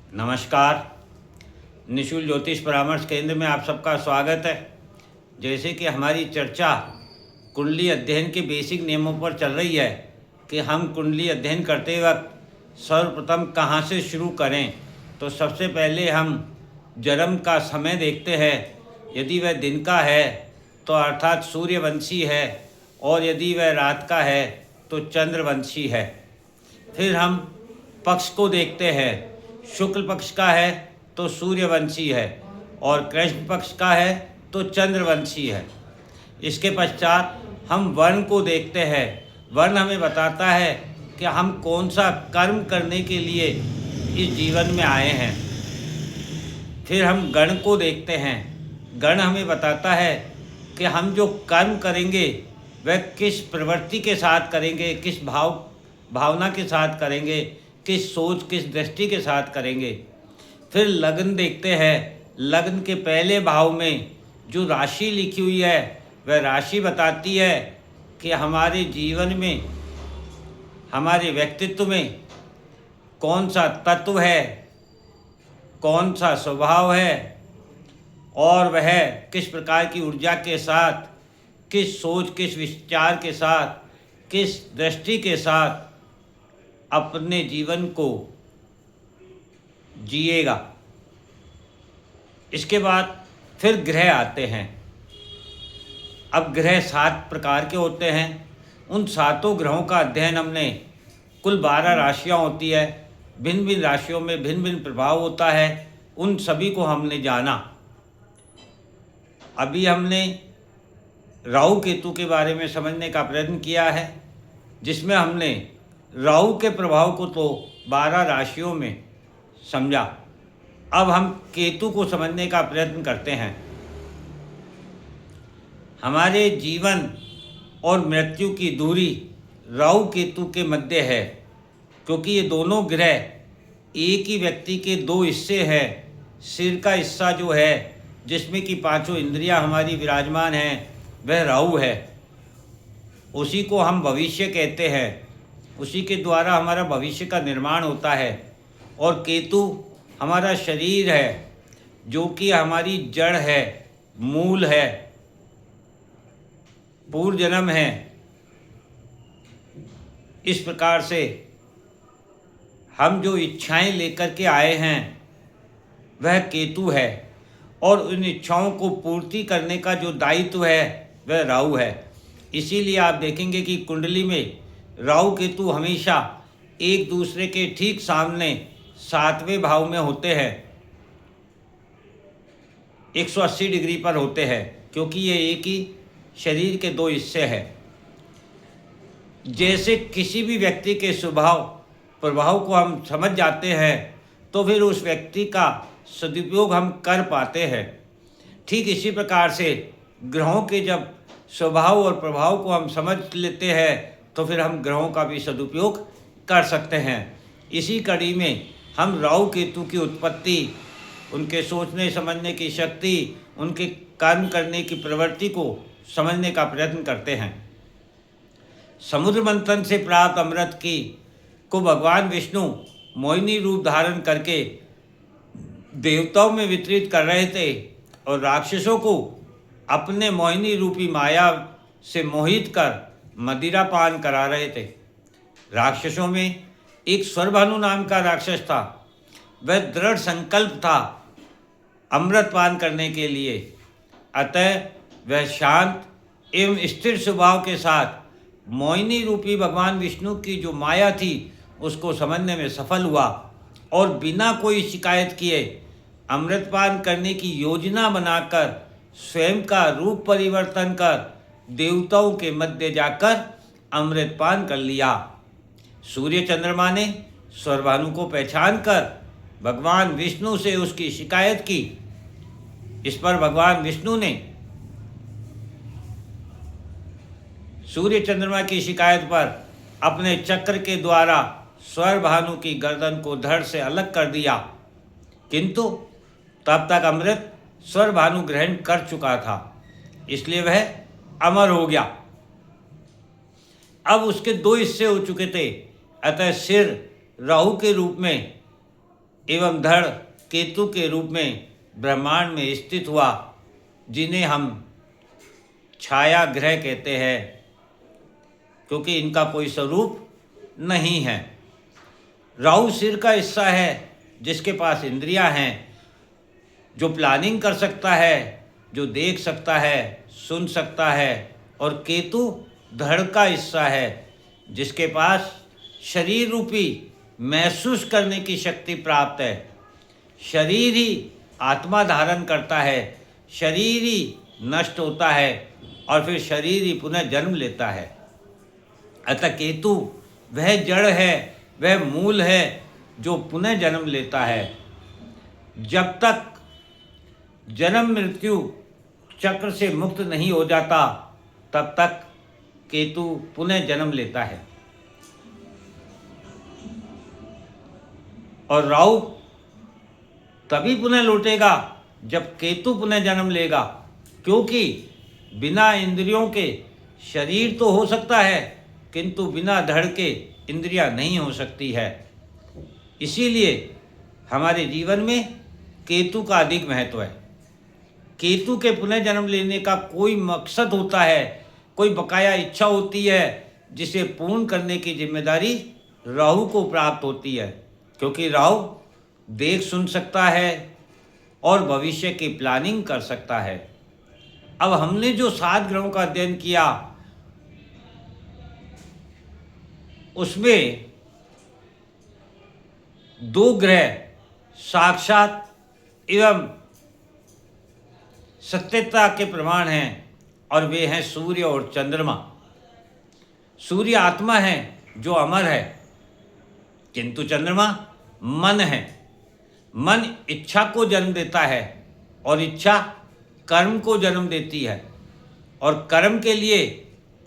नमस्कार। निशुल्क ज्योतिष परामर्श केंद्र में आप सबका स्वागत है। जैसे कि हमारी चर्चा कुंडली अध्ययन के बेसिक नियमों पर चल रही है कि हम कुंडली अध्ययन करते वक्त सर्वप्रथम कहाँ से शुरू करें, तो सबसे पहले हम जन्म का समय देखते हैं। यदि वह दिन का है तो अर्थात सूर्यवंशी है, और यदि वह रात का है तो चंद्रवंशी है। फिर हम पक्ष को देखते हैं। शुक्ल पक्ष का है तो सूर्यवंशी है, और कृष्ण पक्ष का है तो चंद्रवंशी है। इसके पश्चात हम वर्ण को देखते हैं। वर्ण हमें बताता है कि हम कौन सा कर्म करने के लिए इस जीवन में आए हैं। फिर हम गण को देखते हैं। गण हमें बताता है कि हम जो कर्म करेंगे वह किस प्रवृत्ति के साथ करेंगे, किस भावना के साथ करेंगे, किस सोच, किस दृष्टि के साथ करेंगे। फिर लग्न देखते हैं। लग्न के पहले भाव में जो राशि लिखी हुई है वह राशि बताती है कि हमारे जीवन में, हमारे व्यक्तित्व में कौन सा तत्व है, कौन सा स्वभाव है, और वह किस प्रकार की ऊर्जा के साथ, किस सोच, किस विचार के साथ, किस दृष्टि के साथ अपने जीवन को जिएगा। इसके बाद फिर ग्रह आते हैं। अब ग्रह 7 प्रकार के होते हैं। उन 7 ग्रहों का अध्ययन हमने, कुल 12 राशियां होती है, भिन्न भिन्न राशियों में भिन्न भिन्न प्रभाव होता है, उन सभी को हमने जाना। अभी हमने राहु केतु के बारे में समझने का प्रयत्न किया है, जिसमें हमने राहु के प्रभाव को तो 12 राशियों में समझा। अब हम केतु को समझने का प्रयत्न करते हैं। हमारे जीवन और मृत्यु की दूरी राहु केतु के मध्य है, क्योंकि ये दोनों ग्रह एक ही व्यक्ति के 2 हिस्से हैं। सिर का हिस्सा जो है, जिसमें कि 5 इंद्रियां हमारी विराजमान हैं, वह राहु है। उसी को हम भविष्य कहते हैं। उसी के द्वारा हमारा भविष्य का निर्माण होता है। और केतु हमारा शरीर है, जो कि हमारी जड़ है, मूल है, पूर्व जन्म है। इस प्रकार से हम जो इच्छाएं लेकर के आए हैं वह केतु है, और उन इच्छाओं को पूर्ति करने का जो दायित्व है वह राहु है। इसीलिए आप देखेंगे कि कुंडली में राहु केतु हमेशा एक दूसरे के ठीक सामने 7वें भाव में होते हैं, 180 डिग्री पर होते हैं, क्योंकि ये एक ही शरीर के 2 हिस्से हैं। जैसे किसी भी व्यक्ति के स्वभाव प्रभाव को हम समझ जाते हैं, तो फिर उस व्यक्ति का सदुपयोग हम कर पाते हैं। ठीक इसी प्रकार से ग्रहों के जब स्वभाव और प्रभाव को हम समझ लेते हैं, तो फिर हम ग्रहों का भी सदुपयोग कर सकते हैं। इसी कड़ी में हम राहु केतु की उत्पत्ति, उनके सोचने समझने की शक्ति, उनके कर्म करने की प्रवृत्ति को समझने का प्रयत्न करते हैं। समुद्र मंथन से प्राप्त अमृत को भगवान विष्णु मोहिनी रूप धारण करके देवताओं में वितरित कर रहे थे, और राक्षसों को अपने मोहिनी रूपी माया से मोहित कर मदिरा पान करा रहे थे। राक्षसों में एक स्वरभानु नाम का राक्षस था। वह दृढ़ संकल्प था अमृत पान करने के लिए। अतः वह शांत एवं स्थिर स्वभाव के साथ मोहिनी रूपी भगवान विष्णु की जो माया थी उसको समझने में सफल हुआ, और बिना कोई शिकायत किए अमृतपान करने की योजना बनाकर स्वयं का रूप परिवर्तन कर देवताओं के मध्य जाकर अमृतपान कर लिया। सूर्य चंद्रमा ने स्वरभानु को पहचान कर भगवान विष्णु से उसकी शिकायत की। इस पर भगवान विष्णु ने सूर्य चंद्रमा की शिकायत पर अपने चक्र के द्वारा स्वरभानु की गर्दन को धड़ से अलग कर दिया, किंतु तब तक अमृत स्वरभानु ग्रहण कर चुका था, इसलिए वह अमर हो गया। अब उसके 2 हिस्से हो चुके थे, अतः सिर राहु के रूप में एवं धड़ केतु के रूप में ब्रह्मांड में स्थित हुआ, जिन्हें हम छाया ग्रह कहते हैं, क्योंकि इनका कोई स्वरूप नहीं है। राहु सिर का हिस्सा है, जिसके पास इंद्रियां हैं, जो प्लानिंग कर सकता है, जो देख सकता है, सुन सकता है। और केतु धड़ का हिस्सा है, जिसके पास शरीर रूपी महसूस करने की शक्ति प्राप्त है। शरीर ही आत्मा धारण करता है, शरीर ही नष्ट होता है और फिर शरीर ही पुनः जन्म लेता है। अतः केतु वह जड़ है, वह मूल है जो पुनः जन्म लेता है। जब तक जन्म मृत्यु चक्र से मुक्त नहीं हो जाता, तब तक केतु पुनः जन्म लेता है। और राहु तभी पुनः लौटेगा जब केतु पुनः जन्म लेगा, क्योंकि बिना इंद्रियों के शरीर तो हो सकता है, किंतु बिना धड़ के इंद्रियां नहीं हो सकती है। इसीलिए हमारे जीवन में केतु का अधिक महत्व है। केतु के पुनः जन्म लेने का कोई मकसद होता है, कोई बकाया इच्छा होती है, जिसे पूर्ण करने की जिम्मेदारी राहु को प्राप्त होती है, क्योंकि राहु देख सुन सकता है और भविष्य की प्लानिंग कर सकता है। अब हमने जो 7 ग्रहों का अध्ययन किया, उसमें 2 ग्रह साक्षात एवं सत्यता के प्रमाण हैं, और वे हैं सूर्य और चंद्रमा। सूर्य आत्मा है जो अमर है, किंतु चंद्रमा मन है। मन इच्छा को जन्म देता है और इच्छा कर्म को जन्म देती है, और कर्म के लिए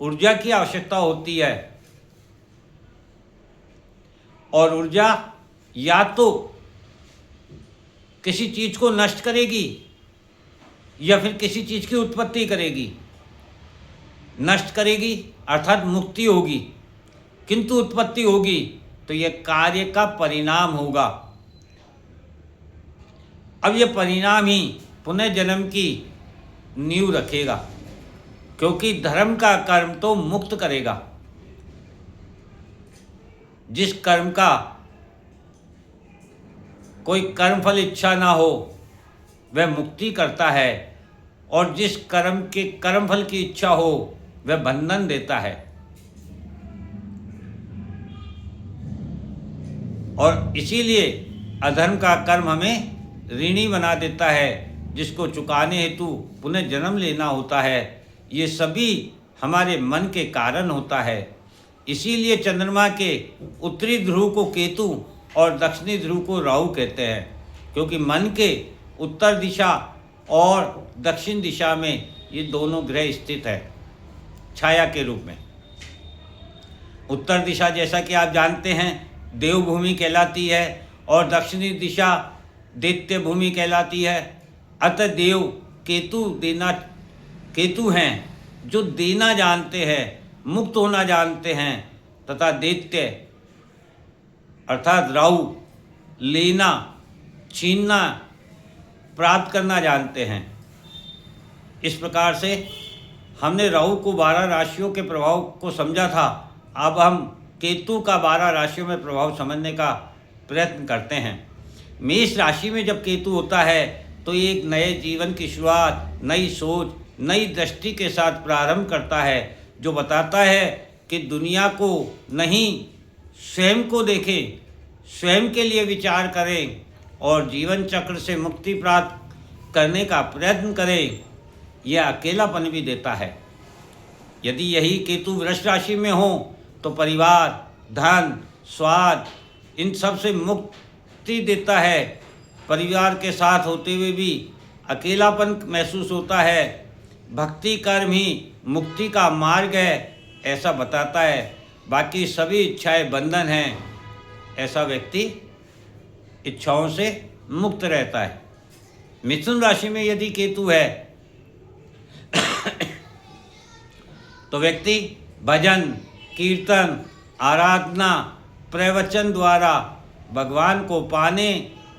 ऊर्जा की आवश्यकता होती है। और ऊर्जा या तो किसी चीज को नष्ट करेगी या फिर किसी चीज की उत्पत्ति करेगी। नष्ट करेगी अर्थात मुक्ति होगी, किंतु उत्पत्ति होगी तो यह कार्य का परिणाम होगा। अब यह परिणाम ही पुनः जन्म की नींव रखेगा, क्योंकि धर्म का कर्म तो मुक्त करेगा। जिस कर्म का कोई कर्मफल इच्छा ना हो, वह मुक्ति करता है, और जिस कर्म के कर्मफल की इच्छा हो, वह बंधन देता है। और इसीलिए अधर्म का कर्म हमें ऋणी बना देता है, जिसको चुकाने हेतु पुनः जन्म लेना होता है। ये सभी हमारे मन के कारण होता है। इसीलिए चंद्रमा के उत्तरी ध्रुव को केतु और दक्षिणी ध्रुव को राहु कहते हैं, क्योंकि मन के उत्तर दिशा और दक्षिण दिशा में ये दोनों ग्रह स्थित है छाया के रूप में। उत्तर दिशा जैसा कि आप जानते हैं देवभूमि कहलाती है, और दक्षिणी दिशा दैत्य भूमि कहलाती है। अतः देव केतु हैं जो देना जानते हैं, मुक्त होना जानते हैं, तथा दैत्य अर्थात राहु लेना, छीनना, प्राप्त करना जानते हैं। इस प्रकार से हमने राहु को 12 राशियों के प्रभाव को समझा था। अब हम केतु का 12 राशियों में प्रभाव समझने का प्रयत्न करते हैं। मेष राशि में जब केतु होता है तो एक नए जीवन की शुरुआत, नई सोच, नई दृष्टि के साथ प्रारंभ करता है, जो बताता है कि दुनिया को नहीं, स्वयं को देखें, स्वयं के लिए विचार करें और जीवन चक्र से मुक्ति प्राप्त करने का प्रयत्न करें। यह अकेलापन भी देता है। यदि यही केतु वृष राशि में हो तो परिवार, धन, स्वाद, इन सब से मुक्ति देता है। परिवार के साथ होते हुए भी अकेलापन महसूस होता है। भक्ति कर्म ही मुक्ति का मार्ग है, ऐसा बताता है। बाकी सभी इच्छाएं बंधन हैं, ऐसा व्यक्ति इच्छाओं से मुक्त रहता है। मिथुन राशि में यदि केतु है तो व्यक्ति भजन, कीर्तन, आराधना, प्रवचन द्वारा भगवान को पाने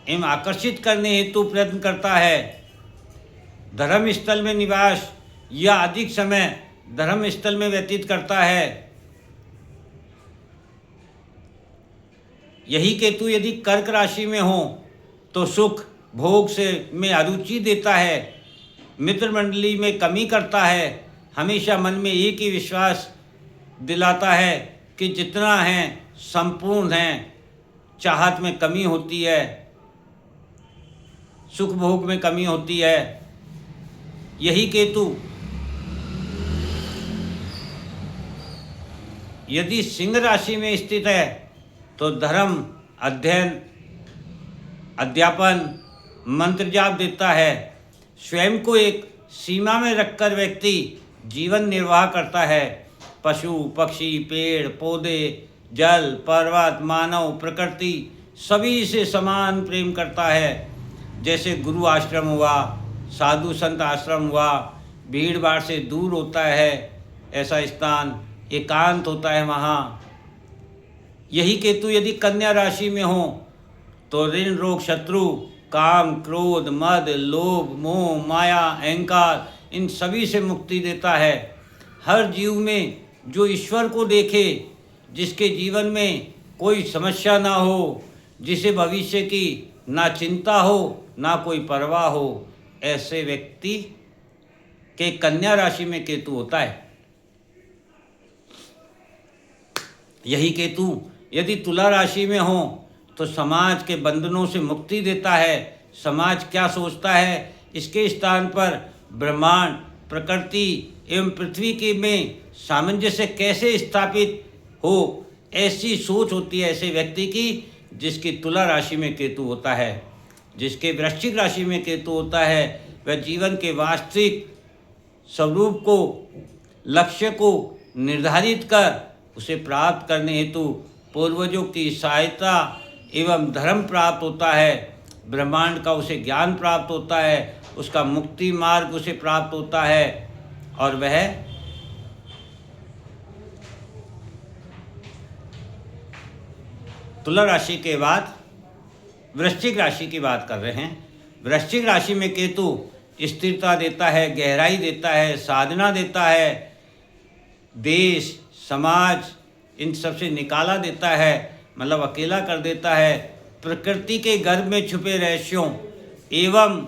एवं आकर्षित करने हेतु प्रयत्न करता है। धर्म स्थल में निवास या अधिक समय धर्म स्थल में व्यतीत करता है। यही केतु यदि कर्क राशि में हो तो सुख भोग से में अरुचि देता है, मित्र मंडली में कमी करता है, हमेशा मन में एक ही विश्वास दिलाता है कि जितना है संपूर्ण है, चाहत में कमी होती है, सुख भोग में कमी होती है। यही केतु यदि सिंह राशि में स्थित है तो धर्म, अध्ययन, अध्यापन, मंत्र जाप देता है। स्वयं को एक सीमा में रखकर व्यक्ति जीवन निर्वाह करता है। पशु पक्षी, पेड़ पौधे, जल, पर्वत, मानव, प्रकृति सभी से समान प्रेम करता है। जैसे गुरु आश्रम हुआ, साधु संत आश्रम हुआ, भीड़ भाड़ से दूर होता है ऐसा स्थान, एकांत होता है वहाँ। यही केतु यदि कन्या राशि में हो तो ऋण, रोग, शत्रु, काम, क्रोध, मद, लोभ, मोह, माया, अहंकार इन सभी से मुक्ति देता है। हर जीव में जो ईश्वर को देखे, जिसके जीवन में कोई समस्या ना हो, जिसे भविष्य की ना चिंता हो ना कोई परवाह हो, ऐसे व्यक्ति के कन्या राशि में केतु होता है। यही केतु यदि तुला राशि में हो तो समाज के बंधनों से मुक्ति देता है। समाज क्या सोचता है इसके स्थान पर ब्रह्मांड, प्रकृति एवं पृथ्वी के में सामंजस्य कैसे स्थापित हो, ऐसी सोच होती है ऐसे व्यक्ति की जिसकी तुला राशि में केतु होता है। जिसके वृश्चिक राशि में केतु होता है वह जीवन के वास्तविक स्वरूप को, लक्ष्य को निर्धारित कर उसे प्राप्त करने हेतु पूर्वजों की सहायता एवं धर्म प्राप्त होता है। ब्रह्मांड का उसे ज्ञान प्राप्त होता है, उसका मुक्ति मार्ग उसे प्राप्त होता है और वह तुला राशि के बाद वृश्चिक राशि की बात कर रहे हैं। वृश्चिक राशि में केतु स्थिरता देता है, गहराई देता है, साधना देता है, देश, समाज इन सब से निकाला देता है, मतलब अकेला कर देता है। प्रकृति के गर्भ में छुपे रहस्यों एवं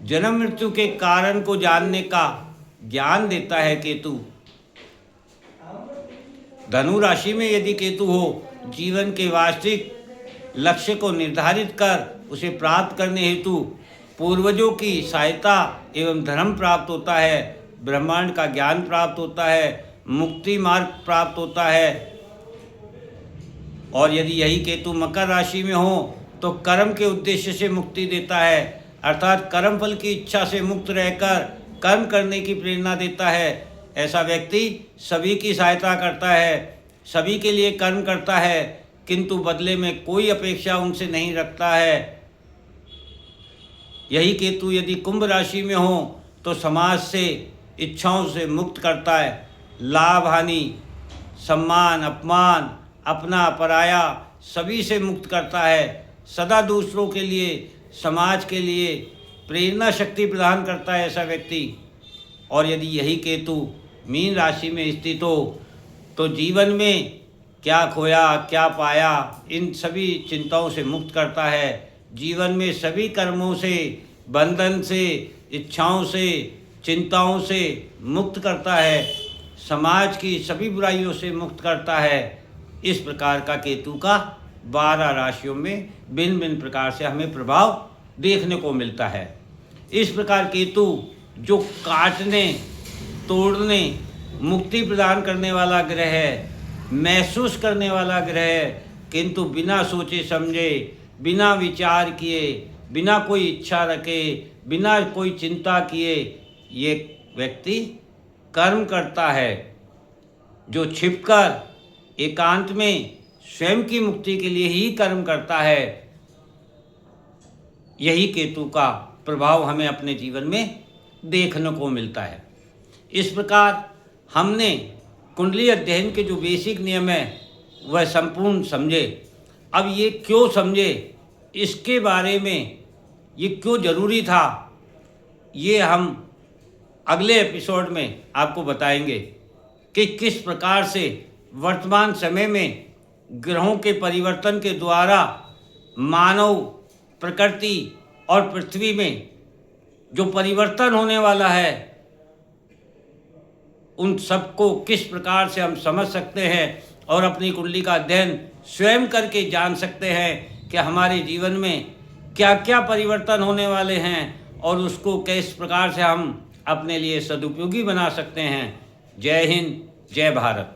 जन्म मृत्यु के कारण को जानने का ज्ञान देता है केतु। धनु राशि में यदि केतु हो, जीवन के वास्तविक लक्ष्य को निर्धारित कर उसे प्राप्त करने हेतु पूर्वजों की सहायता एवं धर्म प्राप्त होता है, ब्रह्मांड का ज्ञान प्राप्त होता है, मुक्ति मार्ग प्राप्त होता है। और यदि यही केतु मकर राशि में हो तो कर्म के उद्देश्य से मुक्ति देता है, अर्थात कर्म फल की इच्छा से मुक्त रहकर कर्म करने की प्रेरणा देता है। ऐसा व्यक्ति सभी की सहायता करता है, सभी के लिए कर्म करता है, किंतु बदले में कोई अपेक्षा उनसे नहीं रखता है। यही केतु यदि कुंभ राशि में हो तो समाज से, इच्छाओं से मुक्त करता है। लाभ हानि, सम्मान अपमान, अपना पराया सभी से मुक्त करता है। सदा दूसरों के लिए, समाज के लिए प्रेरणा शक्ति प्रदान करता है ऐसा व्यक्ति। और यदि यही केतु मीन राशि में स्थित हो तो जीवन में क्या खोया क्या पाया इन सभी चिंताओं से मुक्त करता है। जीवन में सभी कर्मों से, बंधन से, इच्छाओं से, चिंताओं से मुक्त करता है। समाज की सभी बुराइयों से मुक्त करता है। इस प्रकार का केतु का 12 राशियों में भिन्न भिन्न प्रकार से हमें प्रभाव देखने को मिलता है। इस प्रकार केतु जो काटने, तोड़ने, मुक्ति प्रदान करने वाला ग्रह है, महसूस करने वाला ग्रह है, किंतु बिना सोचे समझे, बिना विचार किए, बिना कोई इच्छा रखे, बिना कोई चिंता किए ये व्यक्ति कर्म करता है। जो छिपकर एकांत में स्वयं की मुक्ति के लिए ही कर्म करता है, यही केतु का प्रभाव हमें अपने जीवन में देखने को मिलता है। इस प्रकार हमने कुंडली अध्ययन के जो बेसिक नियम है वह संपूर्ण समझे। अब ये क्यों समझे इसके बारे में ये क्यों ज़रूरी था, ये हम अगले एपिसोड में आपको बताएंगे कि किस प्रकार से वर्तमान समय में ग्रहों के परिवर्तन के द्वारा मानव, प्रकृति और पृथ्वी में जो परिवर्तन होने वाला है, उन सबको किस प्रकार से हम समझ सकते हैं और अपनी कुंडली का अध्ययन स्वयं करके जान सकते हैं कि हमारे जीवन में क्या क्या परिवर्तन होने वाले हैं और उसको किस प्रकार से हम अपने लिए सदुपयोगी बना सकते हैं। जय हिंद, जय भारत।